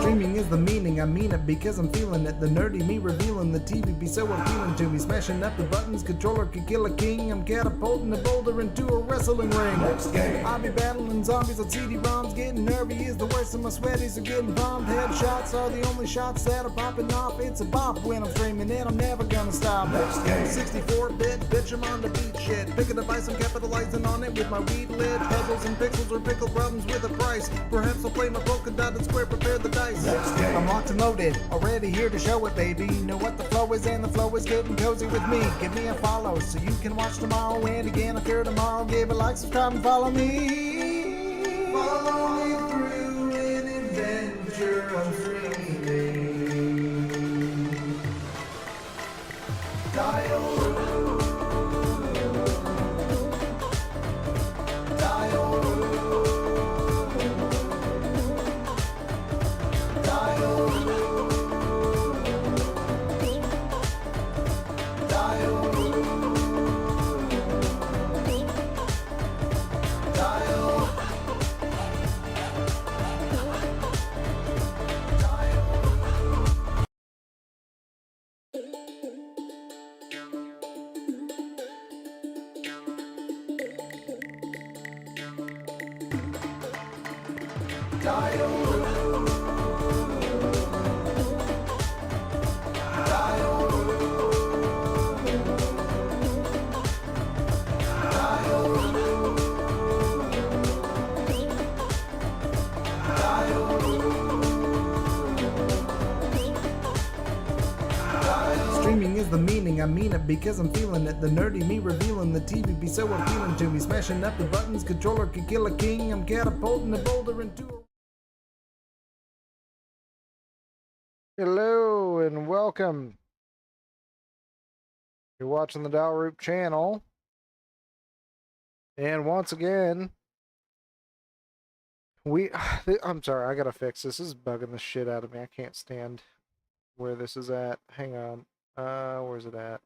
Streaming is the meaning, I mean it because I'm feeling it. The nerdy me revealing the TV be so appealing to me. Smashing up the buttons, controller could kill a king. I'm catapulting a boulder into a wrestling ring. Next game. I'll be battling zombies on CD-ROMs. Getting nervy is the worst of my sweaties are getting bombed. Headshots are the only shots that are popping off. It's a bop when I'm streaming and I'm never gonna stop. Next game. 64-bit, bitch, I'm on the beat shit. Pick a device, I'm capitalizing on it with my weed lid. Puzzles and pixels or pickle problems with a price. Perhaps I'll play my polka dotted square, prepare the dice. Next game. I'm locked and loaded, already here to show it, baby. Know what the flow is, and the flow is getting cozy with me. Give me a follow so you can watch tomorrow, and again if you're tomorrow, give a like, subscribe, and follow me. Follow me through an adventure of streaming. Dial Streaming is the meaning, I mean it because I'm feeling it. The nerdy me revealing the TV be so appealing to me. Smashing up the buttons, controller could kill a king. I'm catapulting a boulder into a... Hello and welcome. You're watching the Dalroop channel. And once again, I'm sorry, I gotta fix this. This is bugging the shit out of me. I can't stand where this is at. Hang on. Where's it at?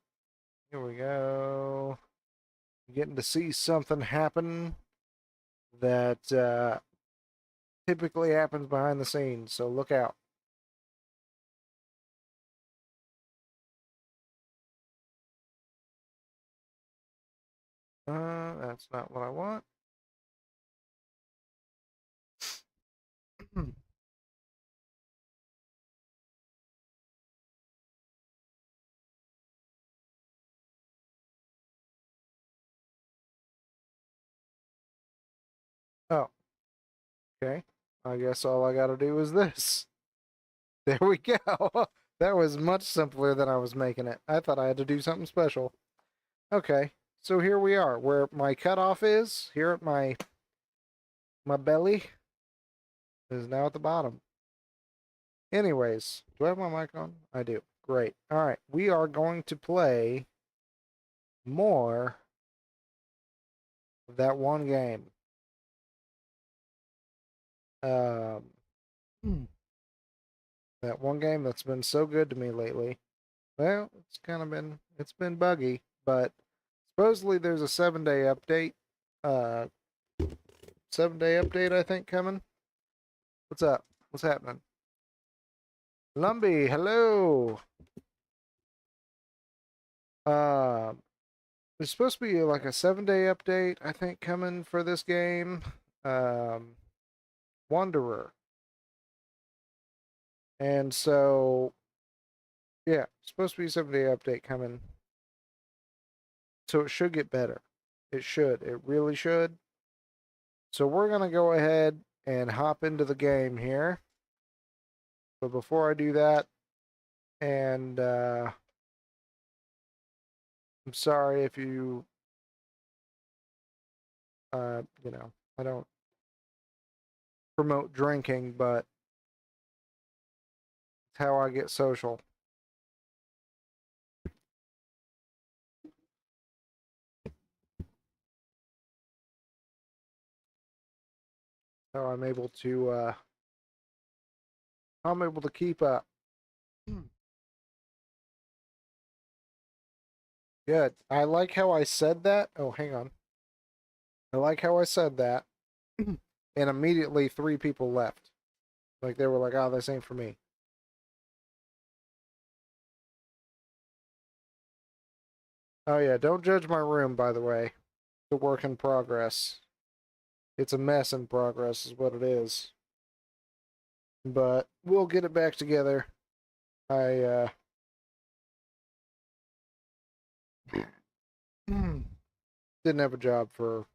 Here we go. Getting to see something happen that typically happens behind the scenes, so look out. That's not what I want. Oh, okay. I guess all I gotta do is this. There we go. That was much simpler than I was making it. I thought I had to do something special. Okay, so here we are. Where my cutoff is, here at my belly, is now at the bottom. Anyways, do I have my mic on? I do. Great. All right, we are going to play more of that one game. That one game that's been so good to me lately. Well, it's been buggy, but supposedly there's a 7-day update. 7-day update, I think, coming. What's up? What's happening? Lumbee, hello. There's supposed to be like a 7-day update, I think, coming for this game. Wanderer. And so, yeah, supposed to be a 7-day update coming. So it should get better. It should. It really should. So we're going to go ahead and hop into the game here. But before I do that, and I'm sorry if you, I don't promote drinking, but It's how I get social. How I'm able to keep up. Good. I like how I said that. Oh, hang on. I like how I said that. And immediately 3 people left. Like they were like, "Oh, this ain't for me." Oh yeah, don't judge my room, by the way. It's a work in progress. It's a mess in progress, is what it is. But we'll get it back together. I didn't have a job for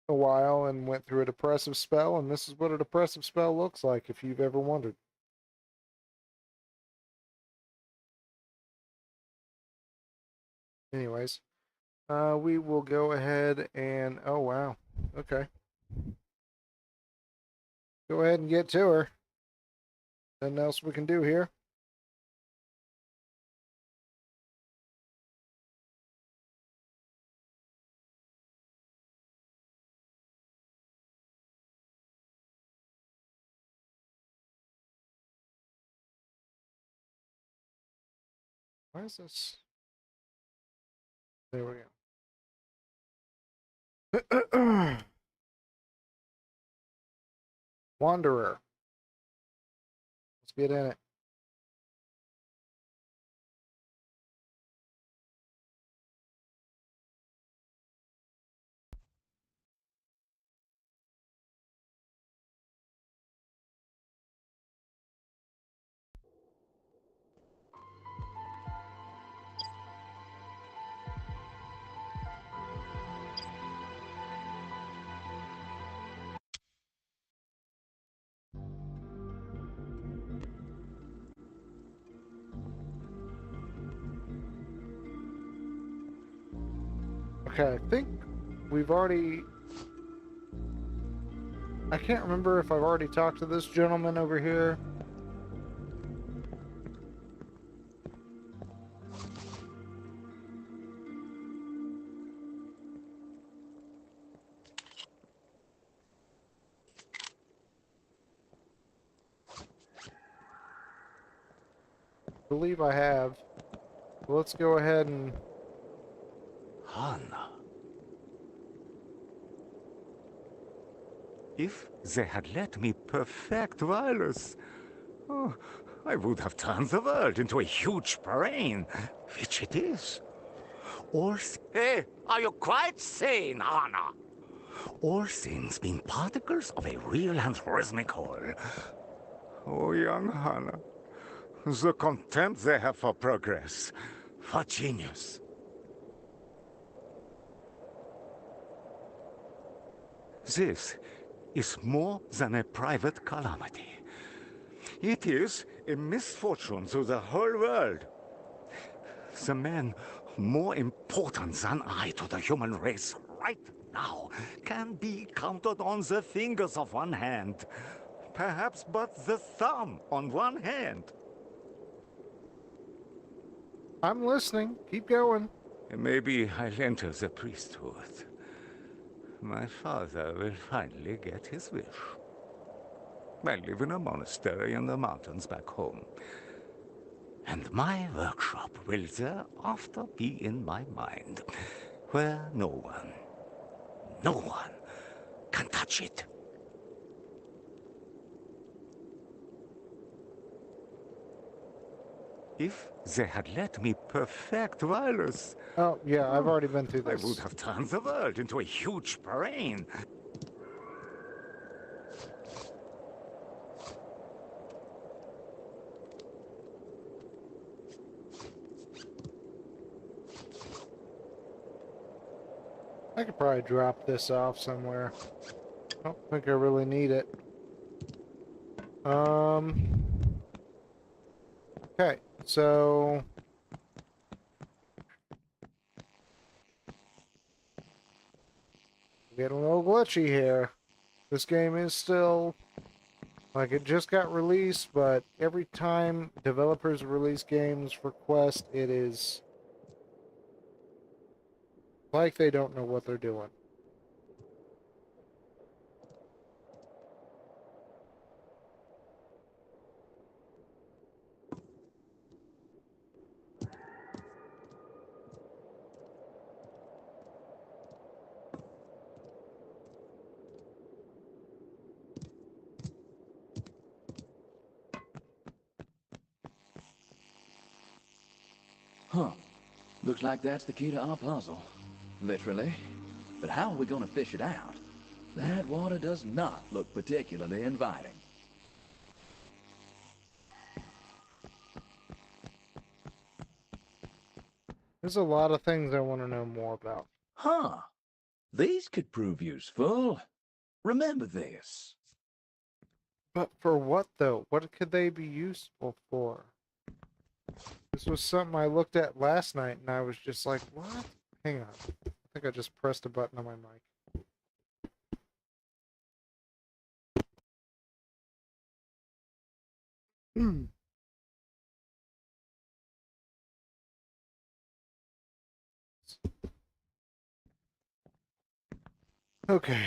a while and went through a depressive spell, and this is what a depressive spell looks like if you've ever wondered. Anyways, we will go ahead and oh wow, okay, go ahead and get to her. Nothing else we can do here. Why is this? There we go. Wanderer. Let's get in it. Okay, I think we've already. I can't remember if I've already talked to this gentleman over here. I believe I have. Let's go ahead and. Hana. If they had let me perfect wireless, oh, I would have turned the world into a huge brain, which it is. Or hey, are you quite sane, Hana? All things being particles of a real and rhythmic whole. Oh, young Hana, the contempt they have for progress, for genius. This is more than a private calamity. It is a misfortune to the whole world. The man more important than I to the human race right now can be counted on the fingers of one hand. Perhaps but the thumb on one hand. I'm listening. Keep going. Maybe I'll enter the priesthood. My father will finally get his wish. I live in a monastery in the mountains back home. And my workshop will thereafter be in my mind, where no one can touch it. If they had let me perfect wireless, Oh, yeah, I've oh, already been through I this. would have turned the world into a huge brain. I could probably drop this off somewhere. I don't think I really need it. Okay, so getting a little glitchy here. This game is still Like, it just got released, but every time developers release games for Quest, it is like they don't know what they're doing. Huh. Looks like that's the key to our puzzle. Literally. But how are we gonna fish it out? That water does not look particularly inviting. There's a lot of things I want to know more about. Huh. These could prove useful. Remember this. But for what, though? What could they be useful for? This was something I looked at last night, and I was just like, what? Hang on. I think I just pressed a button on my mic. Okay.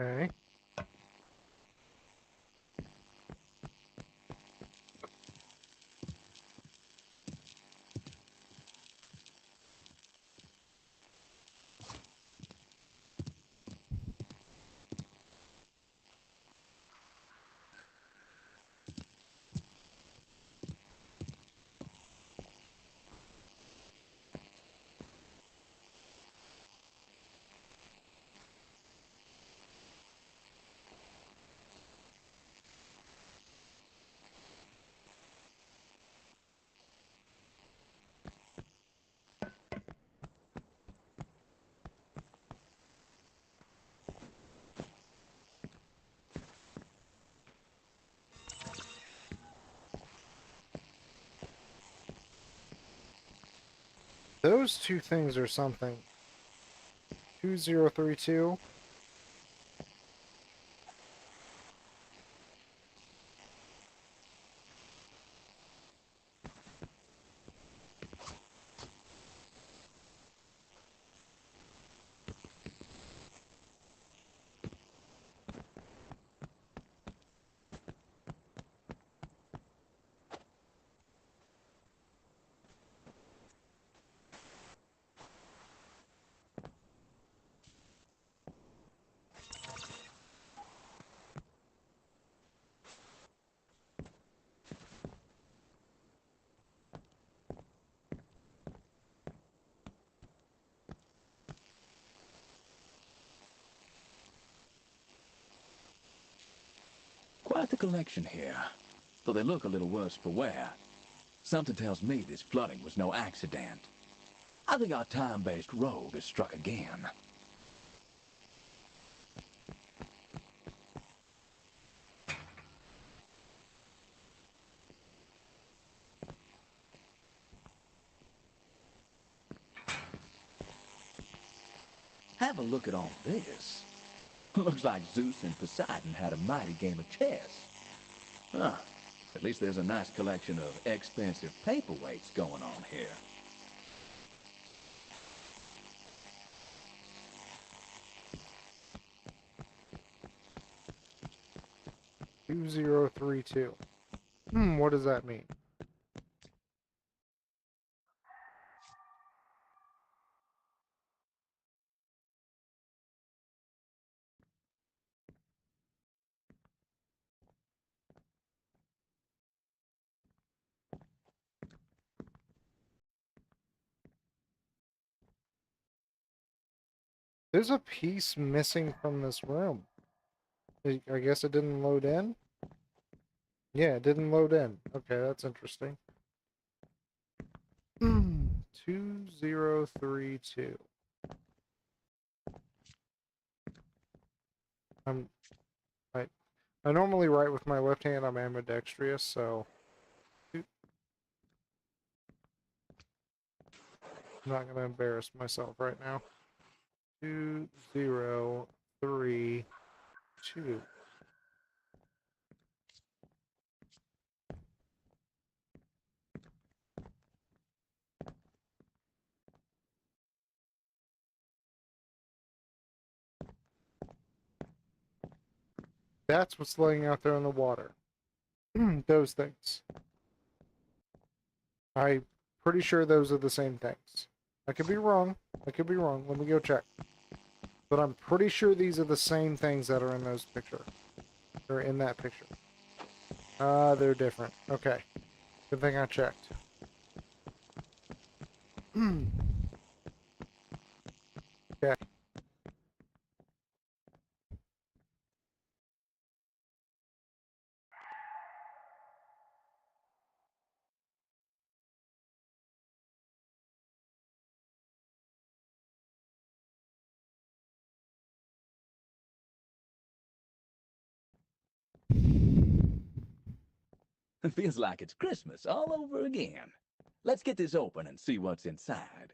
Okay. Those two things are something. 2032. Quite the collection here. Though they look a little worse for wear. Something tells me this flooding was no accident. I think our time-based rogue has struck again. have a look at all this. Looks like Zeus and Poseidon had a mighty game of chess. Huh. At least there's a nice collection of expensive paperweights going on here. 2032. What does that mean? There's a piece missing from this room. I guess it didn't load in? Yeah, it didn't load in. Okay, that's interesting. 2032. I'm I I normally write with my left hand. I'm ambidextrous, so I'm not gonna embarrass myself right now. 2032. That's what's laying out there in the water. Those things. I'm pretty sure those are the same things. I could be wrong. I could be wrong. Let me go check. But I'm pretty sure these are the same things that are in those pictures. Or in that picture. They're different. Okay. Good thing I checked. Okay. It feels like it's Christmas all over again. Let's get this open and see what's inside.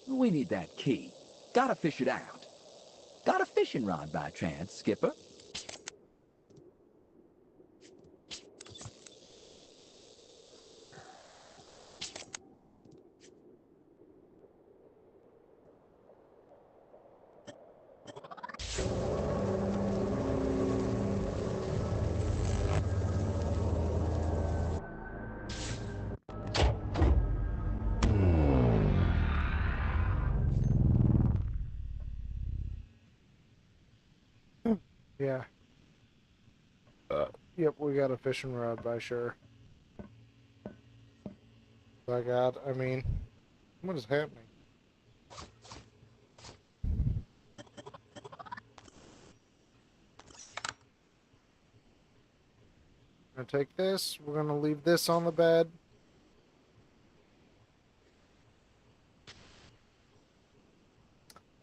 We need that key. Gotta fish it out. Got a fishing rod by chance, Skipper? Yeah. Yep, we got a fishing rod by sure. By God, I mean, what is happening? Gonna take this. We're gonna leave this on the bed.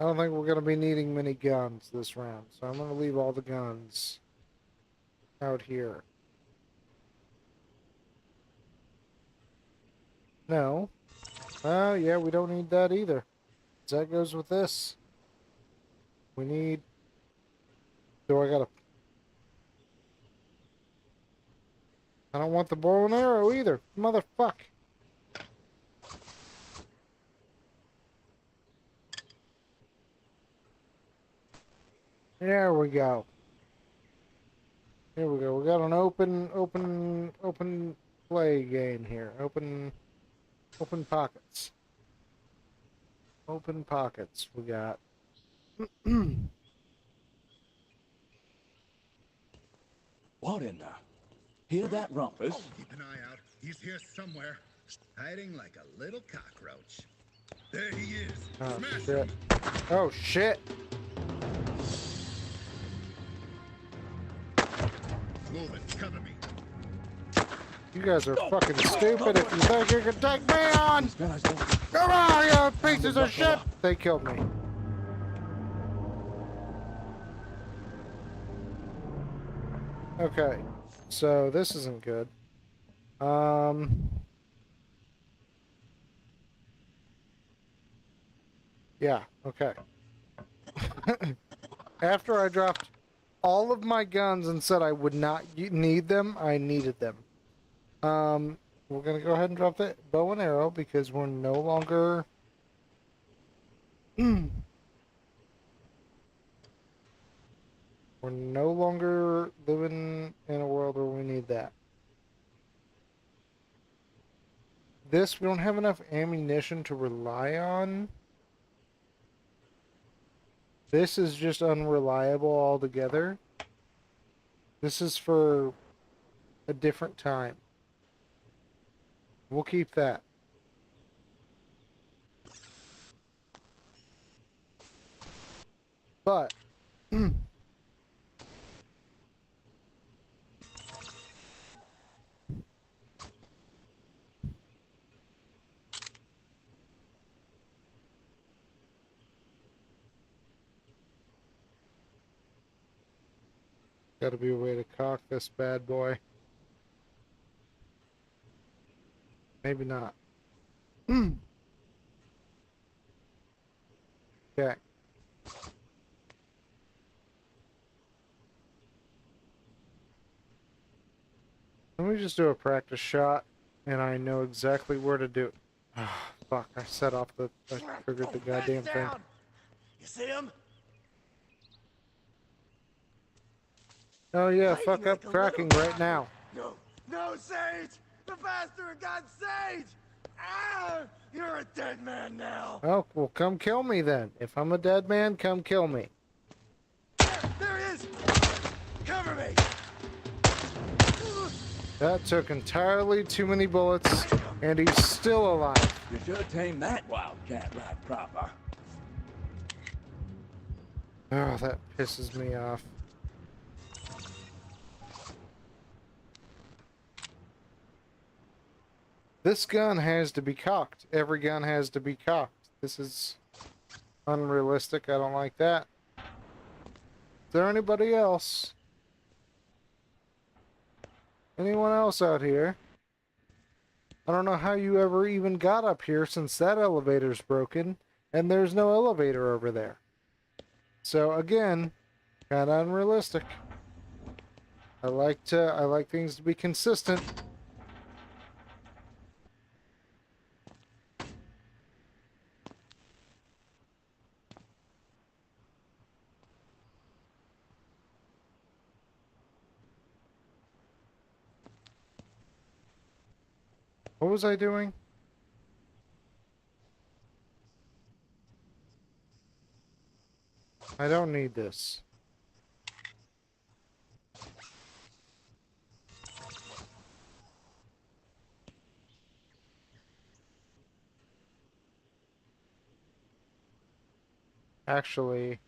I don't think we're gonna be needing many guns this round, so I'm gonna leave all the guns out here. No. Yeah, we don't need that either. That goes with this. We need... Do I gotta... I don't want the bow and arrow either. Motherfuck. There we go. Here we go. We got an open play game here. Open pockets. Open pockets we got. What in the... Hear that, Rumpus? Keep an eye out. He's here somewhere, hiding like a little cockroach. There he is. Oh Smash shit. him. Oh shit. Move it. Cover me. You guys are fucking stupid if you think you can take me on! These guys don't... Come on, you Time to pieces of buckle shit! up. They killed me. Okay. So this isn't good. Yeah, okay. After I dropped all of my guns and said I would not need them, I needed them. We're gonna go ahead and drop the bow and arrow because we're no longer... we're no longer living in a world where we need that. This, we don't have enough ammunition to rely on. This is just unreliable altogether. This is for a different time. We'll keep that. But gotta be a way to cock this bad boy. Maybe not. Okay. Let me just do a practice shot, and I know exactly where to do it. Ah, fuck, I set off the... I triggered the goddamn thing. You see him? Oh yeah, fuck up tracking right now. No. No, Sage! The bastard got Sage! Ah! You're a dead man now. Oh, well come kill me then. If I'm a dead man, come kill me. There he is! Cover me! That took entirely too many bullets, and he's still alive. You should tame that wildcat right proper. Oh, that pisses me off. This gun has to be cocked. Every gun has to be cocked. This is unrealistic. I don't like that. Is there anybody else? Anyone else out here? I don't know how you ever even got up here since that elevator's broken, and there's no elevator over there. So again, kind of unrealistic. I like things to be consistent. What was I doing? I don't need this. Actually,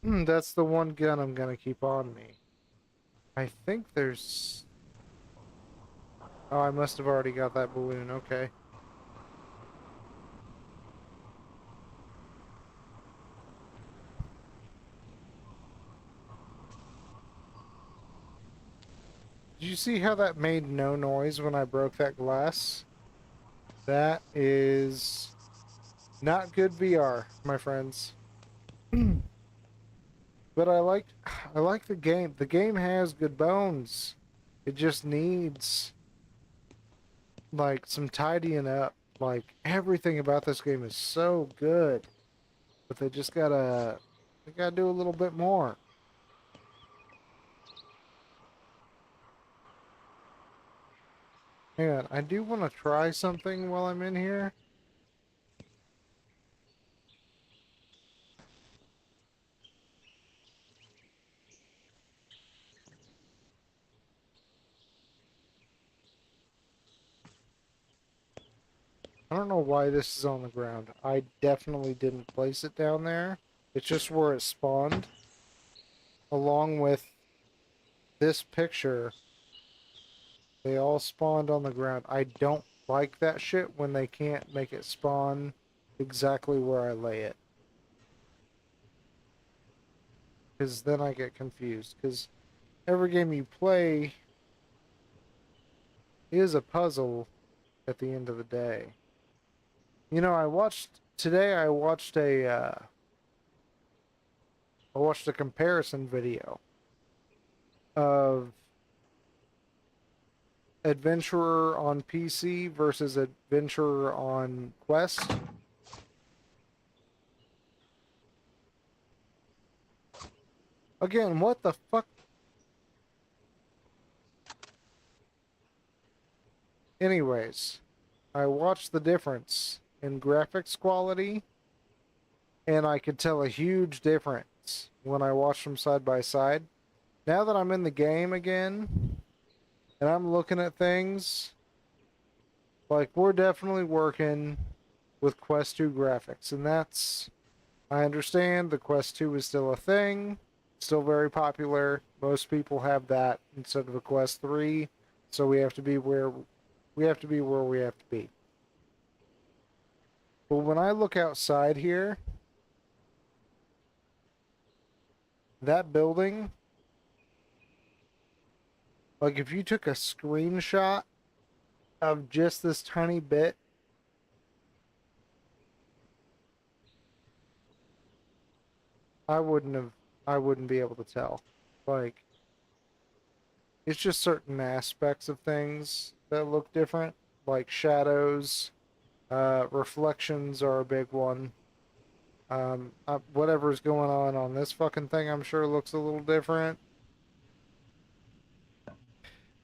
that's the one gun I'm gonna keep on me. I think there's... Oh, I must have already got that balloon. Okay. Did you see how that made no noise when I broke that glass? That is not good VR, my friends. But I like the game. The game has good bones. It just needs like some tidying up. Like everything about this game is so good. But they gotta do a little bit more. Hang on, I do want to try something while I'm in here. I don't know why this is on the ground. I definitely didn't place it down there. It's just where it spawned. Along with this picture, they all spawned on the ground. I don't like that shit when they can't make it spawn exactly where I lay it. Because then I get confused. Because every game you play is a puzzle at the end of the day. You know, today I watched a comparison video of Adventurer on PC versus Adventurer on Quest. Again, what the fuck? Anyways, I watched the difference in graphics quality, and I could tell a huge difference when I watched them side by side. Now that I'm in the game again, and I'm looking at things, like, we're definitely working with Quest 2 graphics, and that's, I understand the Quest 2 is still a thing, still very popular. Most people have that instead of a Quest 3, so we have to be where we have to be. But when I look outside here, that building, like if you took a screenshot of just this tiny bit, I wouldn't be able to tell. Like, it's just certain aspects of things that look different, like shadows, reflections are a big one. Whatever's going on this fucking thing, I'm sure looks a little different.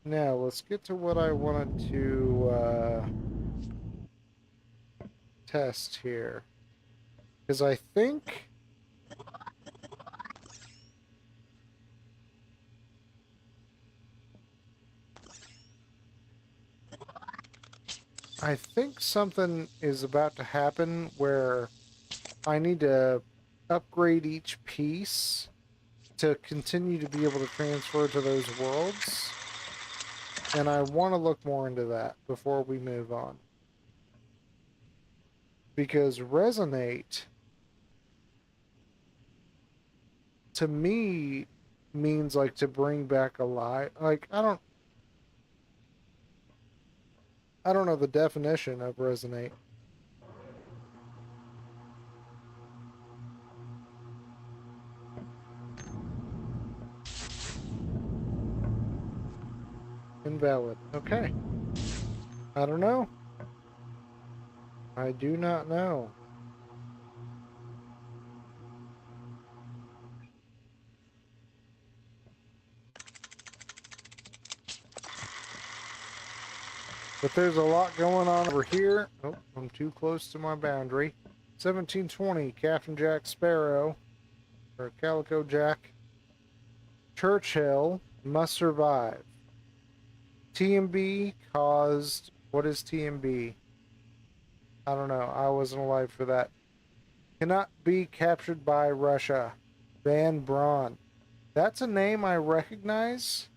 Now, let's get to what I wanted to test here. Because I think something is about to happen where I need to upgrade each piece to continue to be able to transfer to those worlds. And I want to look more into that before we move on. Because resonate, to me, means like to bring back alive. Like, I don't know the definition of resonate. Invalid. Okay. I don't know. I do not know. But there's a lot going on over here. Oh, I'm too close to my boundary. 1720, Captain Jack Sparrow, or Calico Jack. Churchill must survive. TMB caused... What is TMB? I don't know. I wasn't alive for that. Cannot be captured by Russia. Van Braun. That's a name I recognize.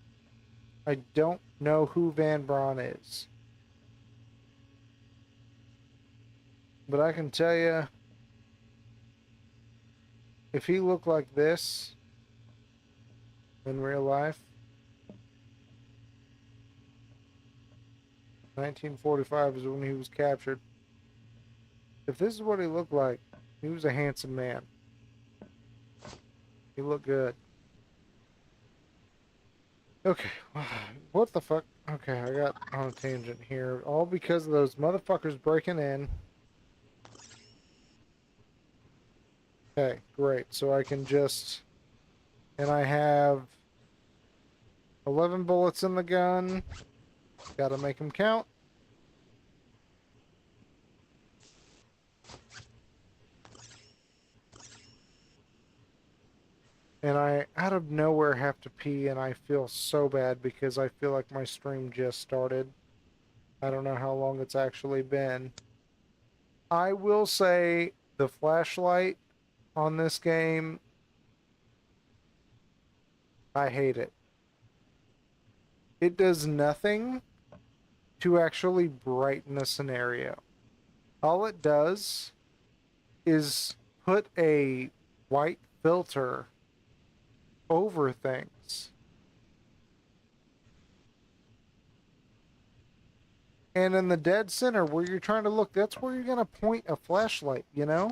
I don't know who Van Braun is. But I can tell you, if he looked like this in real life, 1945 is when he was captured. If this is what he looked like, he was a handsome man. He looked good. Okay, what the fuck? Okay, I got on a tangent here. All because of those motherfuckers breaking in. Okay, great. So I can just... And I have 11 bullets in the gun. Gotta make them count. And I, out of nowhere, have to pee, and I feel so bad because I feel like my stream just started. I don't know how long it's actually been. I will say the flashlight on this game, I hate it. It does nothing to actually brighten a scenario. All it does is put a white filter over things. And in the dead center where you're trying to look, that's where you're going to point a flashlight, you know?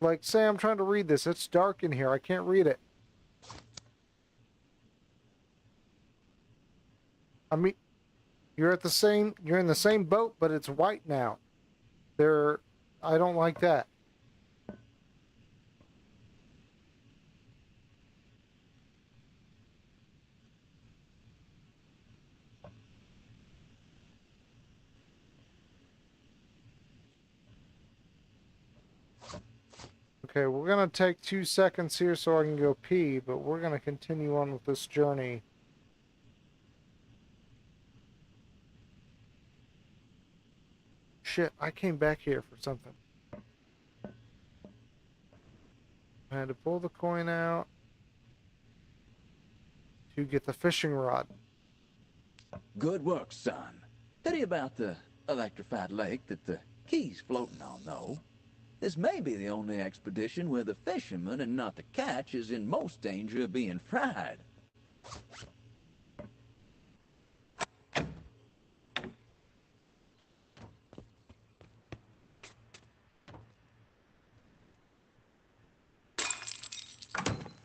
Like, say I'm trying to read this. It's dark in here. I can't read it. I mean, you're in the same boat, but it's white now. I don't like that. Okay, we're gonna take 2 seconds here so I can go pee, but we're gonna continue on with this journey. Shit, I came back here for something. I had to pull the coin out to get the fishing rod. Good work, son. Pity about the electrified lake that the key's floating on, though. This may be the only expedition where the fisherman and not the catch is in most danger of being fried.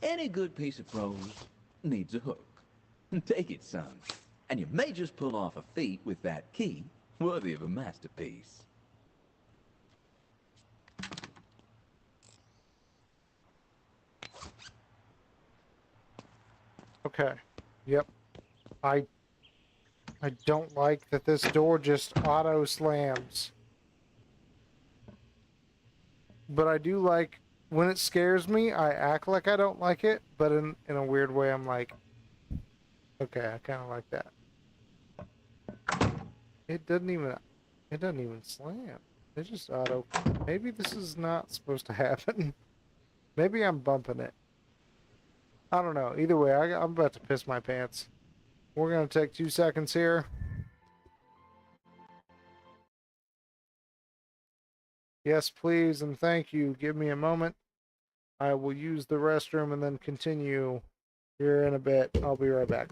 Any good piece of prose needs a hook. Take it, son. And you may just pull off a feat with that key worthy of a masterpiece. Okay. Yep. I I don't like that this door just auto slams. But I do like when it scares me, I act like I don't like it, but in a weird way I'm like, okay, I kind of like that. It doesn't even slam. It just auto. Maybe this is not supposed to happen. Maybe I'm bumping it. I don't know. Either way, I'm about to piss my pants. We're going to take 2 seconds here. Yes, please, and thank you. Give me a moment. I will use the restroom and then continue here in a bit. I'll be right back.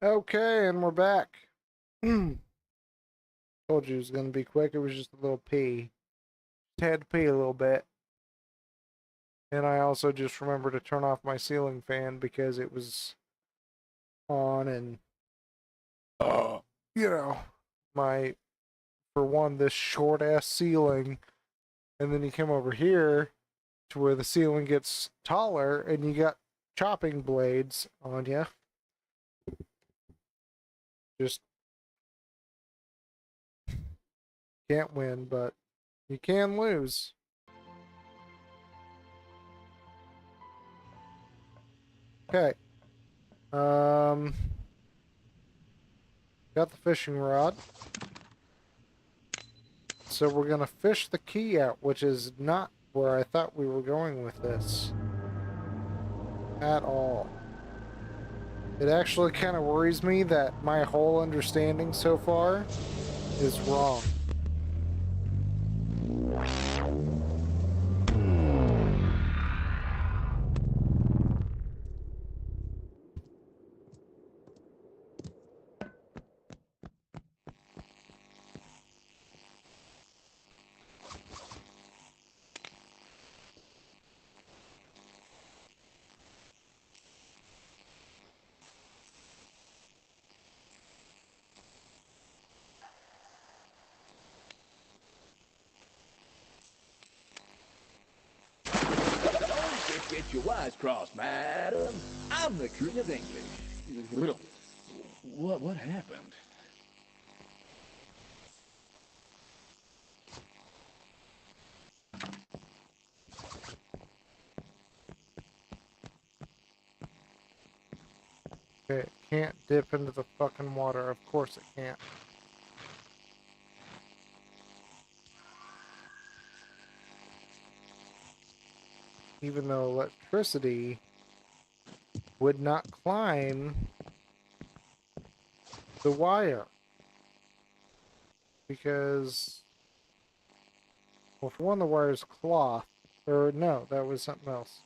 Okay, and we're back. Told you it was gonna be quick. It was just a little pee. Just had to pee a little bit. And I also just remembered to turn off my ceiling fan because it was on and you know, my for one, this short ass ceiling, and then you come over here to where the ceiling gets taller and you got chopping blades on you. Just can't win, but you can lose. Okay. Got the fishing rod. So we're gonna fish the key out, which is not where I thought we were going with this. At all. It actually kind of worries me that my whole understanding so far is wrong. Don't get your wires crossed, madam. I'm the King of English. What happened? Okay, it can't dip into the fucking water. Of course it can't. Even though electricity would not climb the wire. Because, well, for one, the wire's cloth. Or, no, that was something else.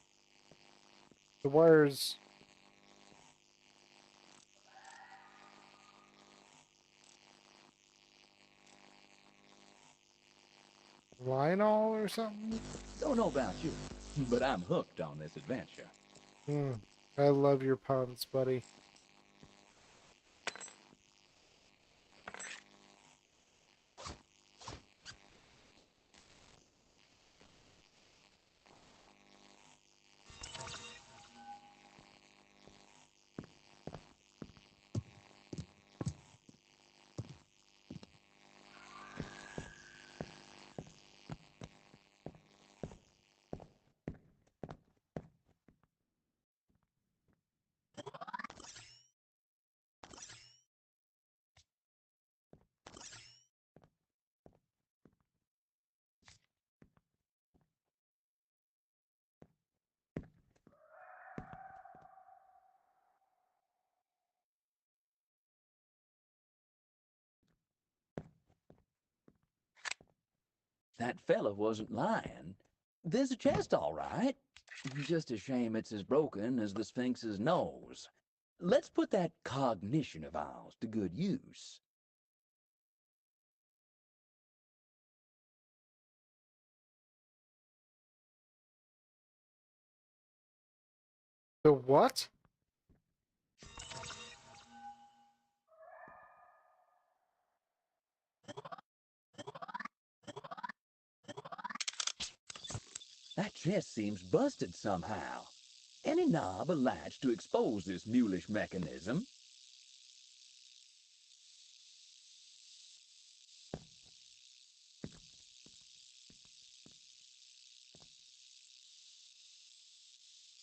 The wire's Lionol or something? Don't know about you, but I'm hooked on this adventure. I love your puns, buddy. That fella wasn't lying. There's a chest, all right. Just a shame it's as broken as the Sphinx's nose. Let's put that cognition of ours to good use. The what? That chest seems busted somehow. Any knob or latch to expose this mulish mechanism?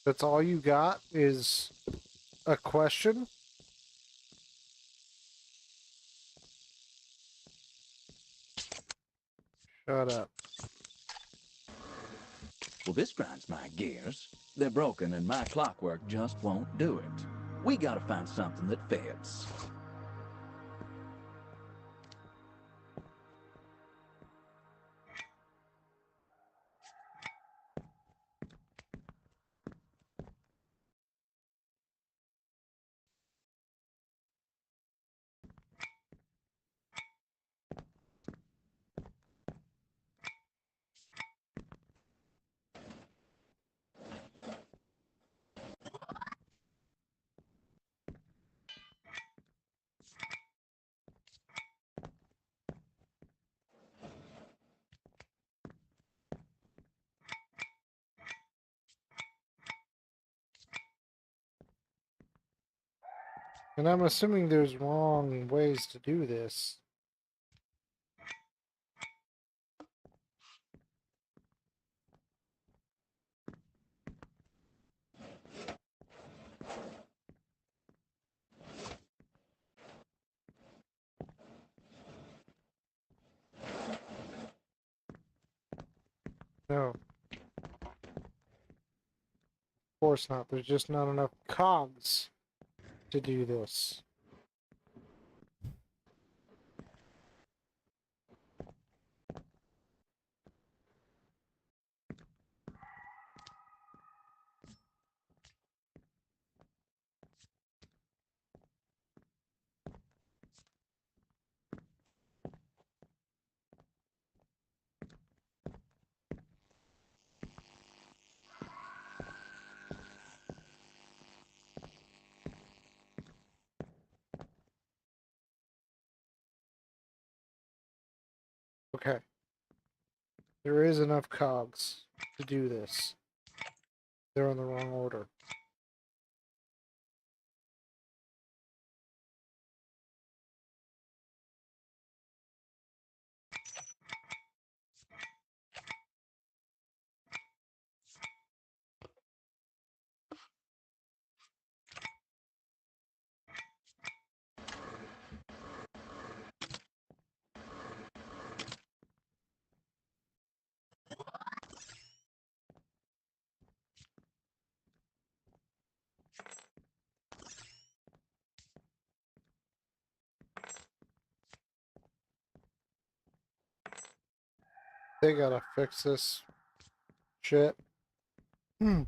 That's all you got is a question? Shut up. Well, this grinds my gears. They're broken and my clockwork just won't do it. We gotta find something that fits. And I'm assuming there's wrong ways to do this. No. Of course not. There's just not enough cogs to do this. Okay. There is enough cogs to do this. They're in the wrong order. They gotta fix this shit. Hmm.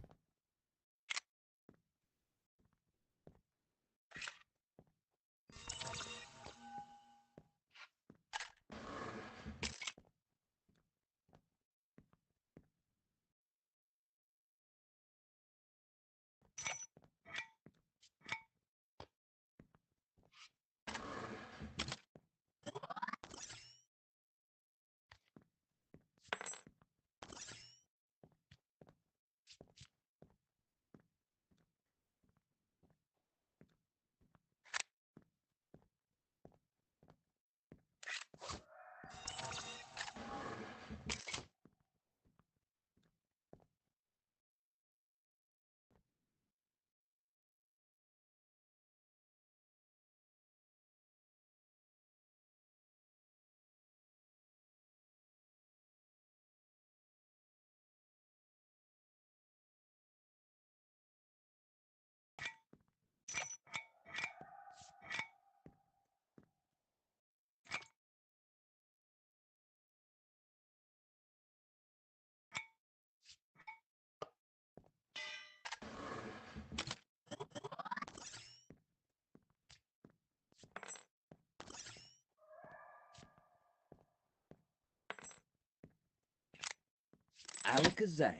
Alakazam.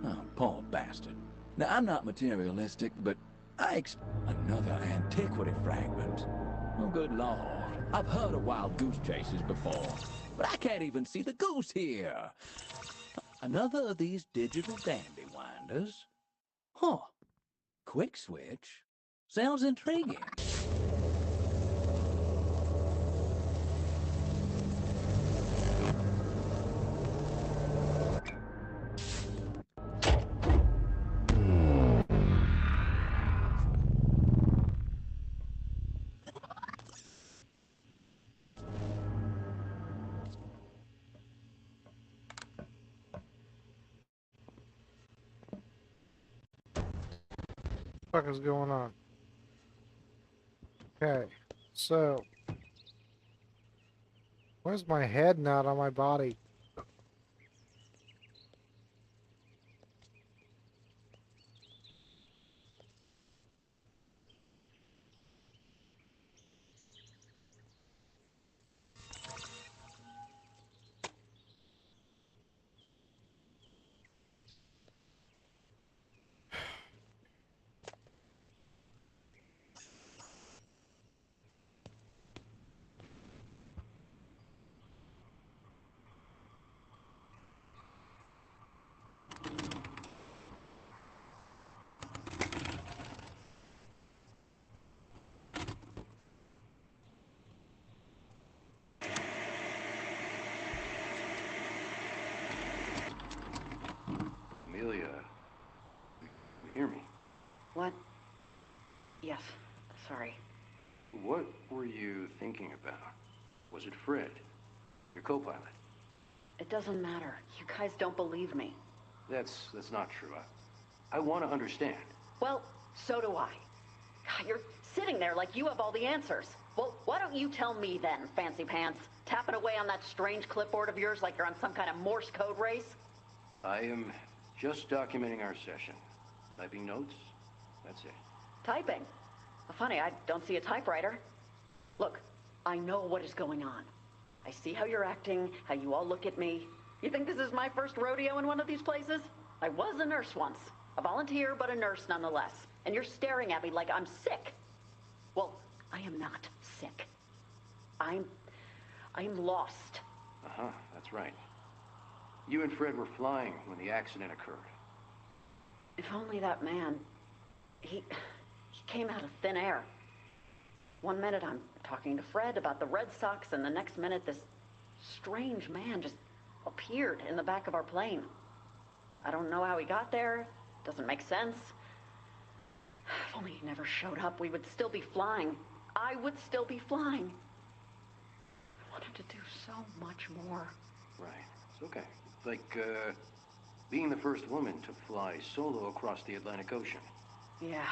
Oh, poor bastard. Now, I'm not materialistic, but another antiquity fragment. Oh, good lord. I've heard of wild goose chases before, but I can't even see the goose here. Another of these digital dandy winders. Huh. Quick switch. Sounds intriguing. What the fuck is going on? Okay. So. Where's my head not on my body? were you thinking about? Was it Fred, your co-pilot? It doesn't matter. You guys don't believe me. That's not true. I want to understand. Well, so do I. God, you're sitting there like you have all the answers. Well, why don't you tell me then, Fancy Pants? Tapping away on that strange clipboard of yours like you're on some kind of Morse code race? I am just documenting our session. Typing notes, that's it. Typing? Funny, I don't see a typewriter. Look, I know what is going on. I see how you're acting, how you all look at me. You think this is my first rodeo in one of these places? I was a nurse once. A volunteer, but a nurse nonetheless. And you're staring at me like I'm sick. Well, I am not sick. I'm lost. Uh-huh, that's right. You and Fred were flying when the accident occurred. If only that man, he came out of thin air. One minute I'm talking to Fred about the Red Sox, and the next minute this strange man just appeared in the back of our plane. I don't know how he got there. Doesn't make sense. If only he never showed up, we would still be flying. I would still be flying. I wanted to do so much more. Right, it's okay. It's like, being the first woman to fly solo across the Atlantic Ocean. Yeah.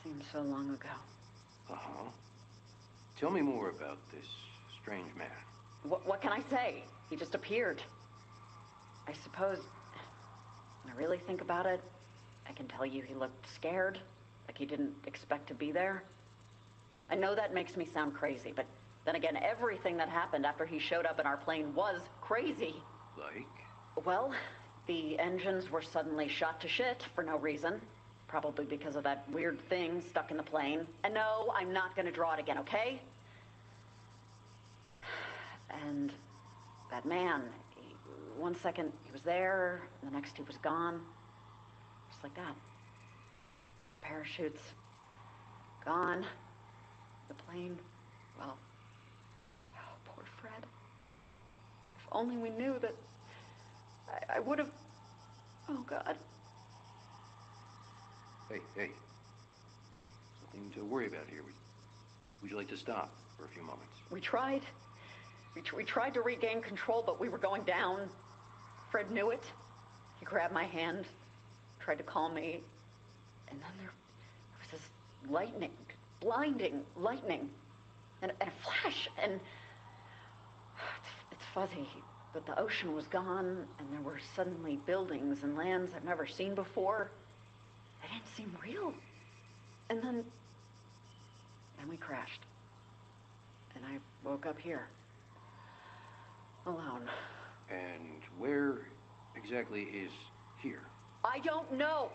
Seems so long ago. Uh-huh. Tell me more about this strange man. What can I say? He just appeared. I suppose, when I really think about it, I can tell you he looked scared, like he didn't expect to be there. I know that makes me sound crazy, but then again, everything that happened after he showed up in our plane was crazy. Like? Well, the engines were suddenly shot to shit for no reason. Probably because of that weird thing stuck in the plane. And no, I'm not gonna draw it again, okay? And that man, one second he was there, the next he was gone. Just like that. Parachutes, gone. The plane, well, oh, poor Fred. If only we knew that I would have, oh God. Hey. Nothing to worry about here. Would you like to stop for a few moments? We tried. We tried to regain control, but we were going down. Fred knew it. He grabbed my hand, tried to calm me, and then there was this lightning, blinding lightning, and a flash, and it's fuzzy, but the ocean was gone, and there were suddenly buildings and lands I've never seen before. They didn't seem real. And then we crashed. And I woke up here. Alone. And where exactly is here? I don't know.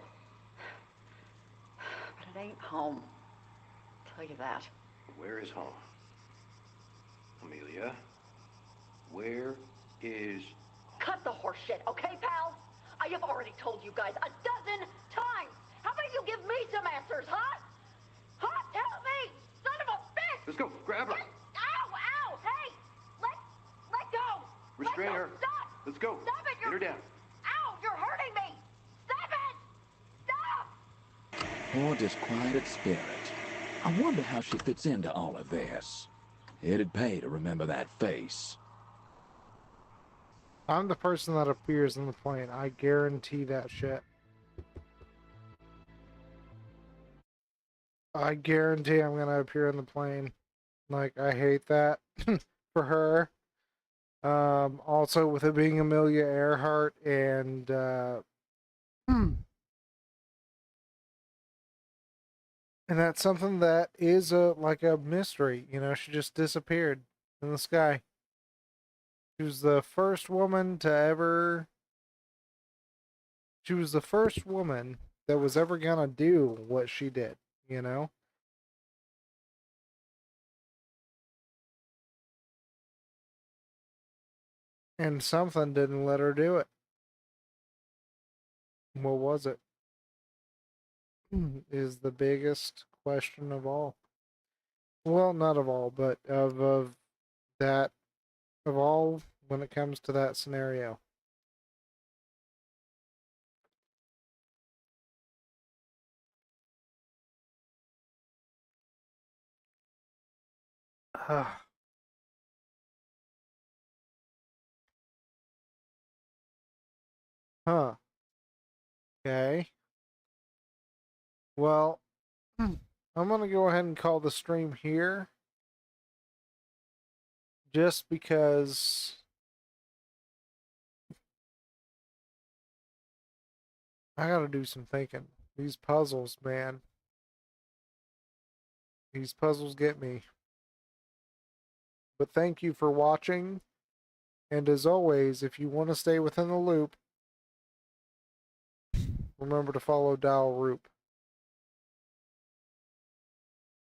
But it ain't home. I'll tell you that. Where is home? Amelia? Where is... Cut the horse shit, okay, pal? I have already told you guys 12 times. How about you give me some answers, huh? Huh? Help me! Son of a bitch! Let's go! Grab her! Ow! Hey! Let go! Restrain Let go. her! Stop! Let's go! Stop it! Get her down! Ow! You're hurting me! Stop it! Stop! Poor disquieted spirit. I wonder how she fits into all of this. It'd pay to remember that face. I'm the person that appears in the plane. I guarantee that shit. I guarantee I'm gonna appear in the plane. Like, I hate that for her. Also, with it being Amelia Earhart and and that's something that is like a mystery. You know, she just disappeared in the sky. She was the first woman to ever. She was the first woman that was ever gonna do what she did. You know. And something didn't let her do it. What was it? Is the biggest question of all. Well, not of all, but of that, of all when it comes to that scenario. Huh. Okay. Well, I'm going to go ahead and call the stream here. Just because I got to do some thinking. These puzzles, man. These puzzles get me. But thank you for watching. And as always, if you want to stay within the loop, remember to follow Dial Roop.